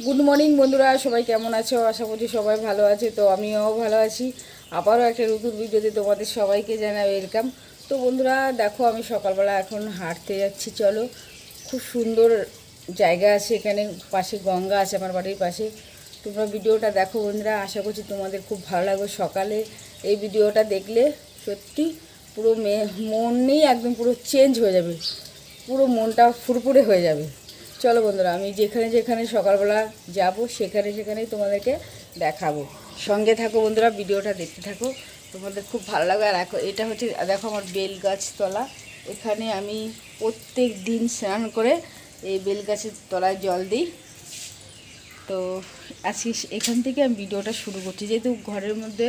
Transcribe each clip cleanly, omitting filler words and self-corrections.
Good morning বন্ধুরা, সবাই কেমন আছো? আশা করছি সবাই ভালো আছে। তো আমিও ভালো আছি। আবারও একটা নতুন ভিডিওতে তোমাদের সবাইকে জানাই ওয়েলকাম। তো বন্ধুরা দেখো, আমি সকালবেলা এখন হাঁটতে যাচ্ছি। চলো, খুব সুন্দর জায়গা আছে এখানে, পাশে গঙ্গা আছে আমার বাড়ির পাশে। তোমরা ভিডিওটা দেখো বন্ধুরা, আশা করছি তোমাদের খুব ভালো লাগবে। সকালে এই ভিডিওটা দেখলে সত্যি পুরো মনই একদম পুরো চেঞ্জ হয়ে যাবে, পুরো মনটা ফুরফুরে হয়ে যাবে। চলো বন্ধুরা, আমি যেখানে যেখানে সকালবেলা যাব সেখানে সেখানেই তোমাদেরকে দেখাবো। সঙ্গে থাকো বন্ধুরা, ভিডিওটা দেখতে থাকো, তোমাদের খুব ভালো লাগবে। আর এটা হচ্ছে, দেখো আমার বেল গাছ তলা। এখানে আমি প্রত্যেক দিন স্নান করে এই বেল গাছের তলায় জল দিই। তো আজকে এখান থেকে আমি ভিডিওটা শুরু করছি, যেহেতু ঘরের মধ্যে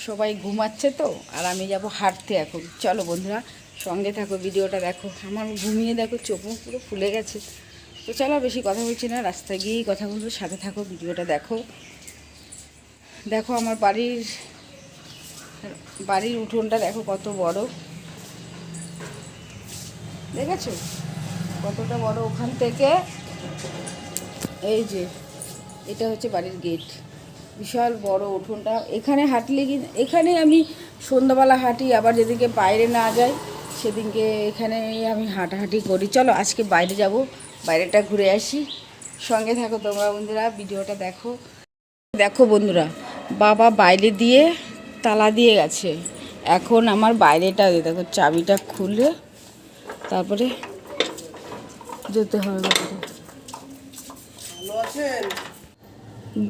সবাই ঘুমাচ্ছে। তো আর আমি যাব হাঁটতে এখন। চলো বন্ধুরা, সঙ্গে থাকো, ভিডিওটা দেখো। আমার ঘুমিয়ে দেখো চোখ মুখ পুরো ফুলে গেছে। তো চলো, বেশি কথা বলছি না, রাস্তায় গিয়েই কথা বলবো। সাথে থাকো, ভিডিওটা দেখো। দেখো আমার বাড়ির উঠোনটা দেখো কত বড়, দেখেছো কতটা বড়? ওখান থেকে এই যে এটা হচ্ছে বাড়ির গেট, বিশাল বড় উঠোনটা। এখানে হাঁটলে এখানে আমি সন্ধ্যাবেলা হাঁটি, আবার যেদিনকে বাইরে না যাই সেদিনকে এখানে আমি হাঁটাহাঁটি করি। চলো আজকে বাইরে যাব, বাইরেটা ঘুরে আসি। সঙ্গে থাকো তোমরা বন্ধুরা, ভিডিওটা দেখো। দেখো বন্ধুরা, বাবা বাইরে দিয়ে তালা দিয়ে গেছে। এখন আমার বাইরেটা দেখো, চাবিটা খুলে তারপরে যেতে হবে।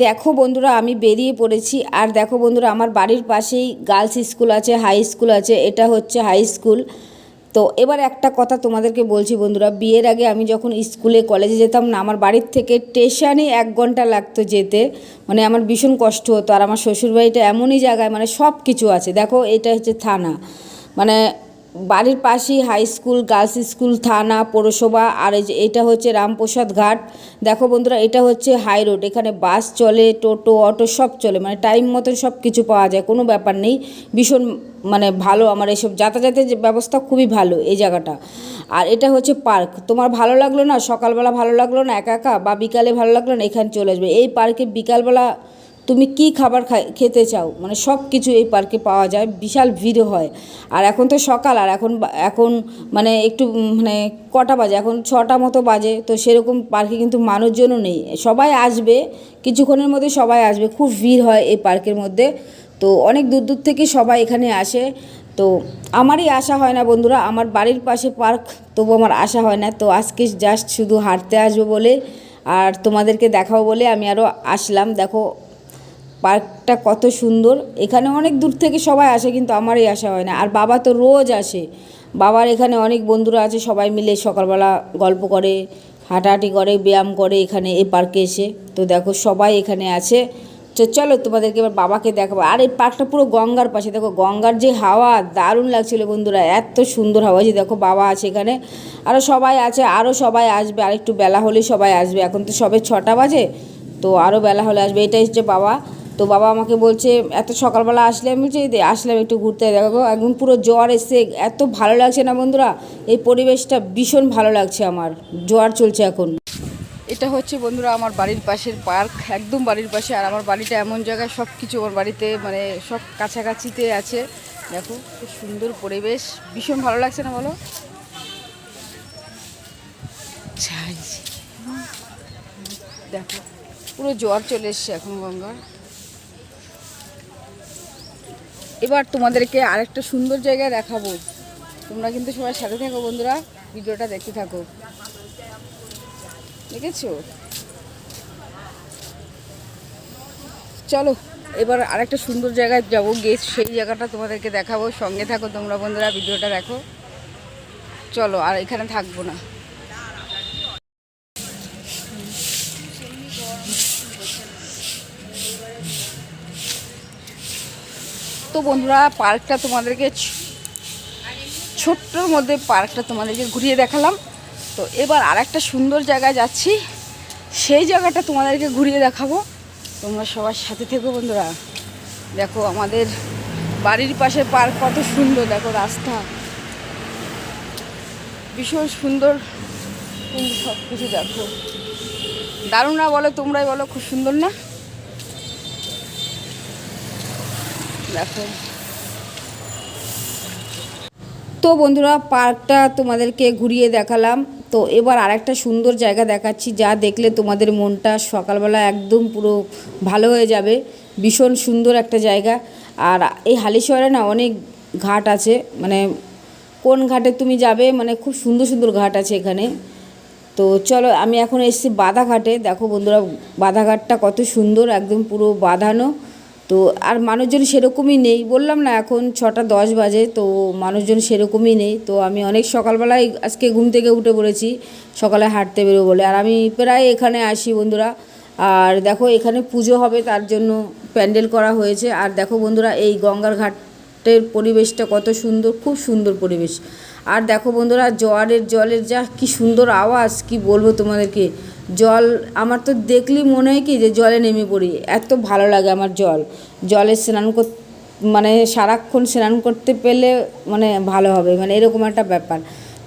দেখো বন্ধুরা, আমি বেরিয়ে পড়েছি। আর দেখো বন্ধুরা, আমার বাড়ির পাশেই গার্লস স্কুল আছে, হাই স্কুল আছে। এটা হচ্ছে হাই স্কুল। তো এবার একটা কথা তোমাদেরকে বলছি বন্ধুরা, বিয়ের আগে আমি যখন স্কুলে কলেজে যেতাম না, আমার বাড়ির থেকে স্টেশনে 1 ঘন্টা লাগতো যেতে। মানে আমার ভীষণ কষ্ট হতো। আর আমার শ্বশুরবাড়িটা এমনই জায়গায়, মানে সব কিছু আছে। দেখো এটা হচ্ছে থানা, মানে বাড়ির পাশেই হাই স্কুল, গার্লস স্কুল, থানা, পৌরসভা। আর এটা হচ্ছে রামপ্রসাদ ঘাট। দেখো বন্ধুরা, এটা হচ্ছে হাই রোড। এখানে বাস চলে, টোটো, অটো সব চলে, মানে টাইম মতো সব কিছু পাওয়া যায়, কোনো ব্যাপার নেই। ভীষণ মানে ভালো, আমার এইসব যাতায়াতের যে ব্যবস্থা খুবই ভালো এই জায়গাটা। আর এটা হচ্ছে পার্ক। তোমার ভালো লাগলো না সকালবেলা, ভালো লাগলো না একা একা, বা বিকালে ভালো লাগলো না, এখানে চলে আসবে। এই পার্কে বিকালবেলা তুমি কি খাবার খেতে চাও, মানে সব কিছু এই পার্কে পাওয়া যায়। বিশাল ভিড় হয়। আর এখন তো সকাল, আর এখন এখন মানে একটু মানে কটা বাজে, এখন 6টা মতো বাজে। তো সেরকম পার্কে কিন্তু মানুষজনও নেই, সবাই আসবে কিছুক্ষণের মধ্যে, সবাই আসবে। খুব ভিড় হয় এই পার্কের মধ্যে। তো অনেক দূর দূর থেকে সবাই এখানে আসে। তো আমারই আসা হয় না বন্ধুরা, আমার বাড়ির পাশে পার্ক, তবু আমার আসা হয় না। তো আজকে জাস্ট শুধু হাঁটতে আসবো বলে আর তোমাদেরকে দেখাবো বলে আমি আরও আসলাম। দেখো পার্কটা কত সুন্দর। এখানে অনেক দূর থেকে সবাই আসে, কিন্তু আমারই আসা হয় না। আর বাবা তো রোজ আসে, বাবার এখানে অনেক বন্ধুরা আছে, সবাই মিলে সকালবেলা গল্প করে, হাঁটাহাঁটি করে, ব্যায়াম করে এখানে এই পার্কে এসে। তো দেখো সবাই এখানে আছে। তো চলো তোমাদেরকে এবার বাবাকে দেখাবো। আর এই পার্কটা পুরো গঙ্গার পাশে। দেখো গঙ্গার যে হাওয়া, দারুণ লাগছিল বন্ধুরা, এত সুন্দর হাওয়া। যে দেখো বাবা আছে এখানে, আরও সবাই আছে, আরও সবাই আসবে। আর একটু বেলা হলেই সবাই আসবে, এখন তো সবে 6টা বাজে, তো আরও বেলা হলে আসবে। এটাই হচ্ছে বাবা। তো বাবা আমাকে বলছে এত সকালবেলা আসলে, আমি বলছি আসলাম একটু ঘুরতে। দেখো একদম পুরো জ্বর এসে, এত ভালো লাগছে না বন্ধুরা, এই পরিবেশটা ভীষণ ভালো লাগছে আমার। জ্বর চলছে এখন। এটা হচ্ছে বন্ধুরা আমার বাড়ির পাশের পার্ক, একদম বাড়ির পাশে। আর আমার বাড়িটা এমন জায়গায়, সব কিছু আমার বাড়িতে মানে সব কাছাকাছিতে আছে। দেখো খুব সুন্দর পরিবেশ, ভীষণ ভালো লাগছে না বলো? দেখো পুরো জ্বর চলে এসছে এখন গঙ্গার। এবার তোমাদেরকে আরেকটা সুন্দর জায়গায় দেখাবো, তোমরা কিন্তু সবাই সাথে থাকো বন্ধুরা, ভিডিওটা দেখতে থাকো। দেখেছো? চলো এবার আরেকটা সুন্দর জায়গায় যাবো, গিয়ে সেই জায়গাটা তোমাদেরকে দেখাবো। সঙ্গে থাকো তোমরা বন্ধুরা, ভিডিওটা দেখো। চলো, আর এখানে থাকবো না। তো বন্ধুরা, পার্কটা তোমাদেরকে ছোট্টর মধ্যে পার্কটা তোমাদেরকে ঘুরিয়ে দেখালাম। তো এবার আরেকটা সুন্দর জায়গায় যাচ্ছি, সেই জায়গাটা তোমাদেরকে ঘুরিয়ে দেখাবো। তোমরা সবার সাথে থেকো বন্ধুরা। দেখো আমাদের বাড়ির পাশে পার্ক কত সুন্দর, দেখো রাস্তা ভীষণ সুন্দর, কিন্তু সব কিছু দেখো দারুণ না বলো, তোমরাই বলো, খুব সুন্দর না? দেখো তো বন্ধুরা, পার্কটা তোমাদেরকে ঘুরিয়ে দেখালাম। তো এবার আরেকটা সুন্দর জায়গা দেখাচ্ছি, যা দেখলে তোমাদের মনটা সকালবেলা একদম পুরো ভালো হয়ে যাবে। ভীষণ সুন্দর একটা জায়গা। আর এই হালিশহরে না অনেক ঘাট আছে, মানে কোন ঘাটে তুমি যাবে, মানে খুব সুন্দর সুন্দর ঘাট আছে এখানে। তো চলো, আমি এখন এসেছি বাধাঘাটে। দেখো বন্ধুরা, বাধাঘাটটা কত সুন্দর, একদম পুরো বাঁধানো। তো আর মানুষজন সেরকমই নেই, বললাম না এখন 6টা 10 বাজে, তো মানুষজন সেরকমই নেই। তো আমি অনেক সকালবেলায় আজকে ঘুম থেকে উঠে পড়েছি সকালে হাঁটতে বেরোবো বলে। আর আমি প্রায় এখানে আসি বন্ধুরা। আর দেখো এখানে পুজো হবে, তার জন্য প্যান্ডেল করা হয়েছে। আর দেখো বন্ধুরা, এই গঙ্গার ঘাটের পরিবেশটা কত সুন্দর, খুব সুন্দর পরিবেশ। আর দেখো বন্ধুরা, জলের যা কি সুন্দর আওয়াজ, কি বলবো তোমাদেরকে। জল আমার তো দেখলেই মনে হয় কি যে জলে নেমে পড়ি, এত ভালো লাগে আমার জলে স্নান মানে সারাক্ষণ স্নান করতে পেলে মানে ভালো হবে, মানে এরকম একটা ব্যাপার।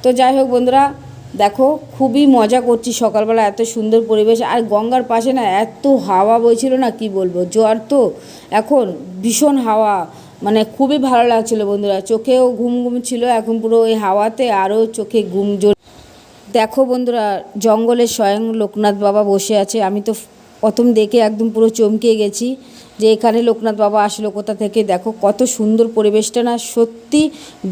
তো যাই হোক বন্ধুরা, দেখো খুবই মজা করছি সকালবেলা, এত সুন্দর পরিবেশ। আর গঙ্গার পাশে না এত হাওয়া বইছিল না, কি বলবো, জোয়ার তো এখন ভীষণ হাওয়া, মানে খুবই ভালো লাগছিলো বন্ধুরা। চোখেও ঘুম ঘুম ছিল, এখন পুরো ওই হাওয়াতে আরও চোখে ঘুম জোর। দেখো বন্ধুরা, জঙ্গলে স্বয়ং লোকনাথ বাবা বসে আছে। আমি তো প্রথম দেখে একদম পুরো চমকে গেছি যে এখানে লোকনাথ বাবা আসলো কোথা থেকে। দেখো কত সুন্দর পরিবেশটা না, সত্যি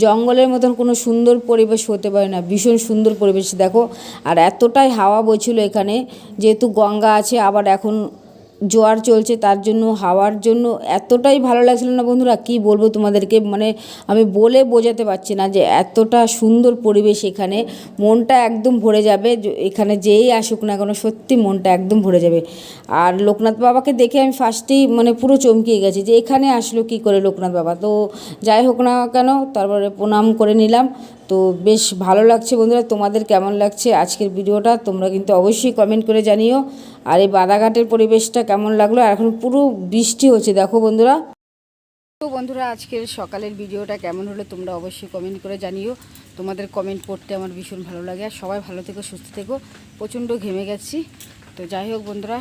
জঙ্গলের মতন কোনো সুন্দর পরিবেশ হতে পারে না, ভীষণ সুন্দর পরিবেশ দেখো। আর এতটাই হাওয়া বইছিল এখানে, যেহেতু গঙ্গা আছে, আবার এখন জোয়ার চলছে, তার জন্য হাওয়ার জন্য এতটাই ভালো লাগছিল না বন্ধুরা, কি বলবো তোমাদেরকে, মানে আমি বলে বোঝাতে পারছি না যে এতটা সুন্দর পরিবেশ এখানে। মনটা একদম ভরে যাবে, এখানে যেই আসুক না কেন, সত্যি মনটা একদম ভরে যাবে। আর লোকনাথ বাবাকে দেখে আমি ফার্স্টেই মানে পুরো চমকিয়ে গেছি যে এখানে আসলো কি করে লোকনাথ বাবা। তো যাই হোক না কেন, তারপরে প্রণাম করে নিলাম। তো বেশ ভালো লাগছে বন্ধুরা। তোমাদের কেমন লাগছে আজকের ভিডিওটা তোমরা কিন্তু অবশ্যই কমেন্ট করে জানিও। আর এই বাদাঘাটের পরিবেশটা কেমন লাগলো, আর এখন পুরো বৃষ্টি হচ্ছে দেখো বন্ধুরা। তো বন্ধুরা, আজকের সকালের ভিডিওটা কেমন হলো তোমরা অবশ্যই কমেন্ট করে জানিও। তোমাদের কমেন্ট পড়তে আমার ভীষণ ভালো লাগে। আর সবাই ভালো থেকো, সুস্থ থেকো। প্রচণ্ড ঘেমে গেছি। তো যাই হোক বন্ধুরা,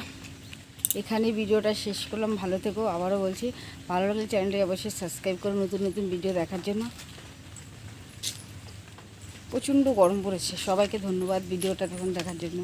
এখানেই ভিডিওটা শেষ করলাম। ভালো থেকো, আবারও বলছি, ভালো লাগলে চ্যানেলটি অবশ্যই সাবস্ক্রাইব করো নতুন নতুন ভিডিও দেখার জন্য। প্রচণ্ড গরম পড়েছে। সবাইকে ধন্যবাদ ভিডিওটা তখন দেখার জন্য।